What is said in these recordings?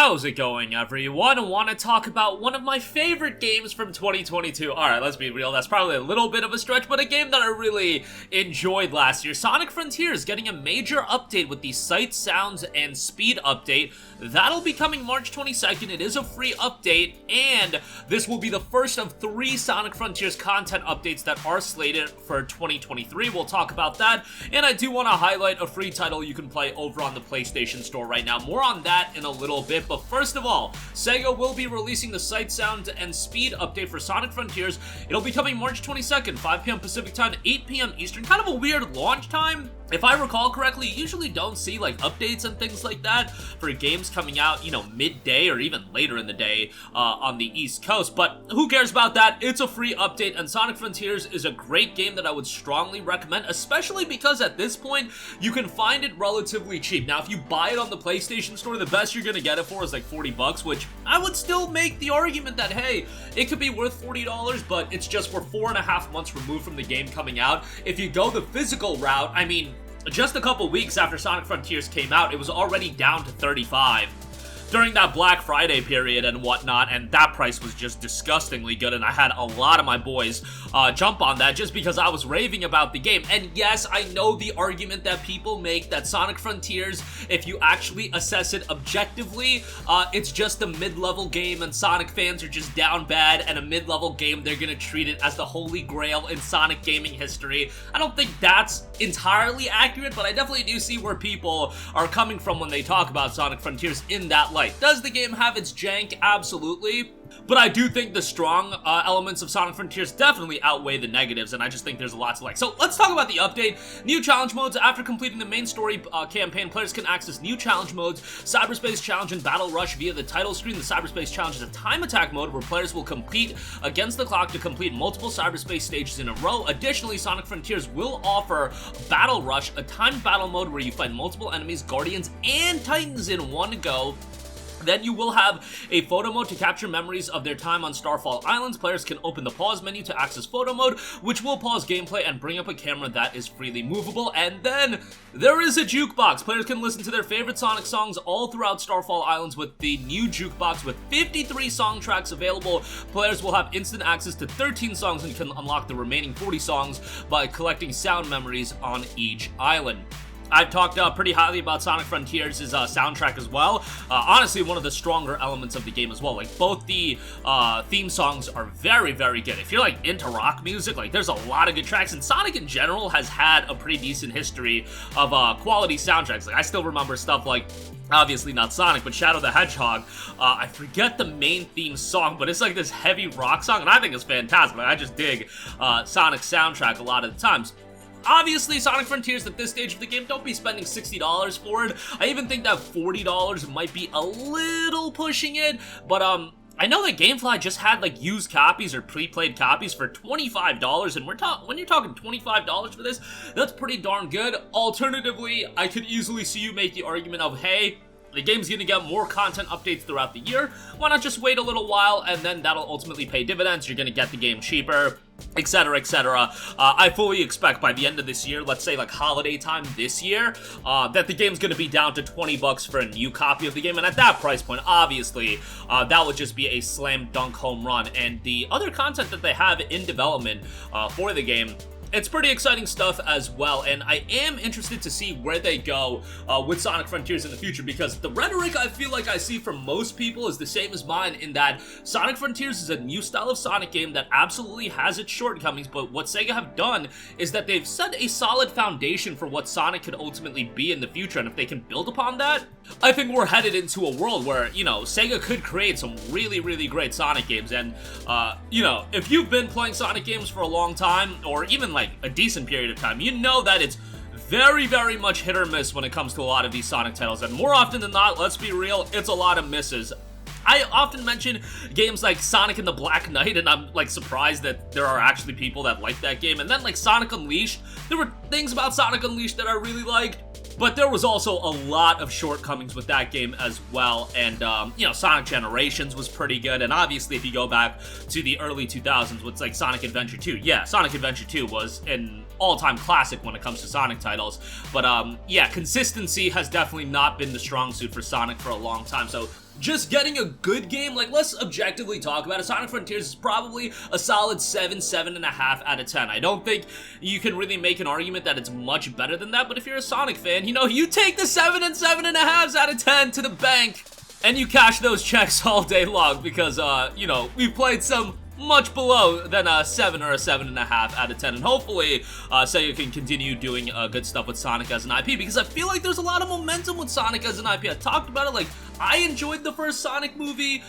How's it going, everyone? I want to talk about one of my favorite games from 2022. Alright, let's be real, that's probably a little bit of a stretch, but a game that I really enjoyed last year. Sonic Frontiers getting a major update with the sight, sounds, and speed update. That'll be coming March 22nd. It is a free update, and this will be the first of 3 Sonic Frontiers content updates that are slated for 2023. We'll talk about that, and I do want to highlight a free title you can play over on the PlayStation Store right now. More on that in a little bit, but first of all, Sega will be releasing the sight, sound, and speed update for Sonic Frontiers. It'll be coming March 22nd, 5 p.m. Pacific time, 8 p.m. Eastern. Kind of a weird launch time. If I recall correctly, you usually don't see like updates and things like that for games coming out, you know, midday or even later in the day on the East Coast, but who cares about that? It's a free update, and Sonic Frontiers is a great game that I would strongly recommend, especially because at this point, you can find it relatively cheap. Now, if you buy it on the PlayStation Store, the best you're gonna get it for is like 40 bucks, which I would still make the argument that, hey, it could be worth $40, but it's just we're 4.5 months removed from the game coming out. If you go the physical route, I mean, just a couple weeks after Sonic Frontiers came out, it was already down to $35 during that Black Friday period and whatnot, and that price was just disgustingly good, and I had a lot of my boys jump on that just because I was raving about the game. And yes, I know the argument that people make that Sonic Frontiers, if you actually assess it objectively, it's just a mid-level game and Sonic fans are just down bad, and a mid-level game, they're gonna treat it as the holy grail in Sonic gaming history. I don't think that's entirely accurate, but I definitely do see where people are coming from when they talk about Sonic Frontiers in that light. Does the game have its jank? Absolutely. But I do think the strong elements of Sonic Frontiers definitely outweigh the negatives, and I just think there's a lot to like. So let's talk about the update. New challenge modes. After completing the main story campaign, players can access new challenge modes, Cyberspace Challenge and Battle Rush via the title screen. The Cyberspace Challenge is a time attack mode where players will compete against the clock to complete multiple cyberspace stages in a row. Additionally, Sonic Frontiers will offer Battle Rush, a timed battle mode where you fight multiple enemies, guardians, and titans in one go. Then you will have a photo mode to capture memories of their time on Starfall Islands. Players can open the pause menu to access photo mode, which will pause gameplay and bring up a camera that is freely movable. And then there is a jukebox. Players can listen to their favorite Sonic songs all throughout Starfall Islands with the new jukebox with 53 song tracks available. Players will have instant access to 13 songs and can unlock the remaining 40 songs by collecting sound memories on each island. I've talked pretty highly about Sonic Frontiers' soundtrack as well. Honestly, one of the stronger elements of the game as well. Like, both the theme songs are very, very good. If you're, like, into rock music, like, there's a lot of good tracks. And Sonic in general has had a pretty decent history of quality soundtracks. Like, I still remember stuff like, obviously not Sonic, but Shadow the Hedgehog. I forget the main theme song, but it's like this heavy rock song, and I think it's fantastic. Like, I just dig Sonic's soundtrack a lot of the times. Obviously, Sonic Frontiers at this stage of the game, don't be spending $60 for it. I even think that $40 might be a little pushing it, but I know that GameFly just had like used copies or pre-played copies for $25, and when you're talking $25 for this, that's pretty darn good. Alternatively, I could easily see you make the argument of, hey, the game's gonna get more content updates throughout the year. Why not just wait a little while, and then that'll ultimately pay dividends. You're gonna get the game cheaper, etc., etc. I fully expect by the end of this year, let's say like holiday time this year, that the game's gonna be down to 20 bucks for a new copy of the game, and at that price point, obviously, that would just be a slam dunk home run. And the other content that they have in development for the game, it's pretty exciting stuff as well, and I am interested to see where they go with Sonic Frontiers in the future, because the rhetoric I feel like I see from most people is the same as mine, in that Sonic Frontiers is a new style of Sonic game that absolutely has its shortcomings, but what Sega have done is that they've set a solid foundation for what Sonic could ultimately be in the future, and if they can build upon that, I think we're headed into a world where, you know, Sega could create some really, really great Sonic games. And, you know, if you've been playing Sonic games for a long time, or even like a decent period of time, you know that it's very, very much hit or miss when it comes to a lot of these Sonic titles. And more often than not, let's be real, it's a lot of misses. I often mention games like Sonic and the Black Knight, and I'm like surprised that there are actually people that like that game. And then like Sonic Unleashed, there were things about Sonic Unleashed that I really liked, but there was also a lot of shortcomings with that game as well. And, you know, Sonic Generations was pretty good. And obviously, if you go back to the early 2000s with, like, Sonic Adventure 2, yeah, Sonic Adventure 2 was an all-time classic when it comes to Sonic titles. But, yeah, consistency has definitely not been the strong suit for Sonic for a long time. So just getting a good game, like, let's objectively talk about it. Sonic Frontiers is probably a solid 7.5 out of 10. I don't think you can really make an argument that it's much better than that, but if you're a Sonic fan, you know, you take the 7 and 7.5 out of 10 to the bank, and you cash those checks all day long, because, you know, we've played some much below than a 7 or a 7.5 out of 10, and hopefully Sega can continue doing good stuff with Sonic as an IP, because I feel like there's a lot of momentum with Sonic as an IP. I talked about it, like, I enjoyed the first Sonic movie.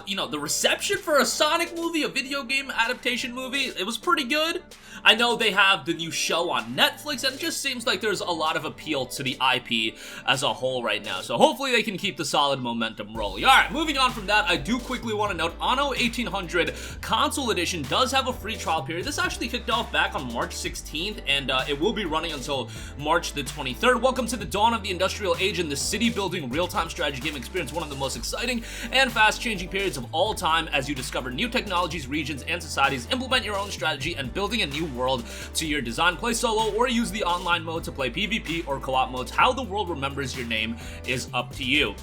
You know, the reception for a Sonic movie, a video game adaptation movie, it was pretty good. I know they have the new show on Netflix, and it just seems like there's a lot of appeal to the IP as a whole right now, so hopefully they can keep the solid momentum rolling. Alright, moving on from that, I do quickly want to note, Anno 1800 Console Edition does have a free trial period. This actually kicked off back on March 16th, and it will be running until March the 23rd. Welcome to the dawn of the industrial age and the city-building real-time strategy game experience, one of the most exciting and fast-changing periods of all time as you discover new technologies, regions, and societies, implement your own strategy, and building a new world to your design. Play solo or use the online mode to play PvP or co-op modes. How the world remembers your name is up to you.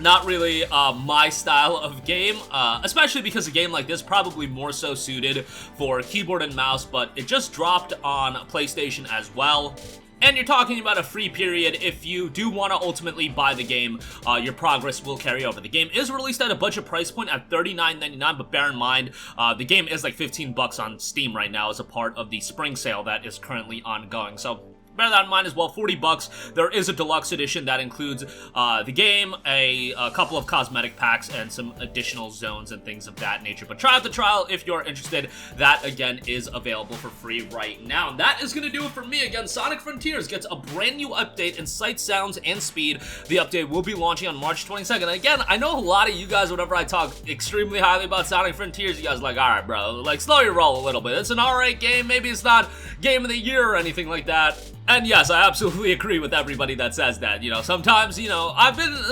Not really my style of game, especially because a game like this probably more so suited for keyboard and mouse, but it just dropped on PlayStation as well. And you're talking about a free period. If you do want to ultimately buy the game, your progress will carry over. The game is released at a budget price point at $39.99, but bear in mind, the game is like 15 bucks on Steam right now as a part of the spring sale that is currently ongoing. So bear that in mind as well. 40 bucks. There is a deluxe edition that includes the game, a couple of cosmetic packs, and some additional zones and things of that nature. But try out the trial if you're interested. That, again, is available for free right now. And that is going to do it for me. Again, Sonic Frontiers gets a brand new update in sight, sounds, and speed. The update will be launching on March 22nd. Again, I know a lot of you guys, whenever I talk extremely highly about Sonic Frontiers, you guys are like, alright, bro, like, slow your roll a little bit. It's an alright game. Maybe it's not Game of the Year or anything like that. And yes, I absolutely agree with everybody that says that. You know, sometimes, you know,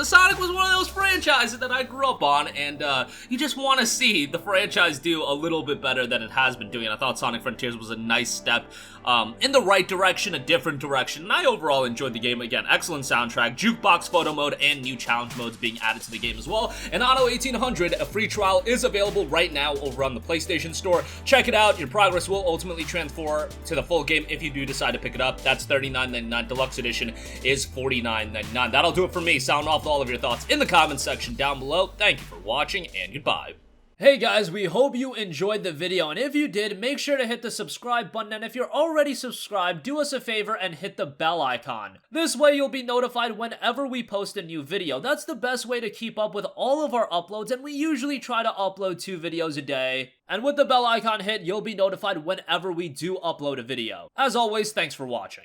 Sonic was one of those franchises that I grew up on, and you just want to see the franchise do a little bit better than it has been doing. I thought Sonic Frontiers was a nice step in the right direction, a different direction, and I overall enjoyed the game. Again, excellent soundtrack, jukebox photo mode, and new challenge modes being added to the game as well. And Anno 1800, a free trial, is available right now over on the PlayStation Store. Check it out. Your progress will ultimately transfer to the full game if you do decide to pick it up. That's $39.99. Deluxe edition is $49.99. That'll do it for me. Sound off all of your thoughts in the comments section down below. Thank you for watching, and goodbye. Hey guys, we hope you enjoyed the video, and if you did, make sure to hit the subscribe button, and if you're already subscribed, do us a favor and hit the bell icon. This way you'll be notified whenever we post a new video. That's the best way to keep up with all of our uploads, and we usually try to upload 2 videos a day. And with the bell icon hit, you'll be notified whenever we do upload a video. As always, thanks for watching.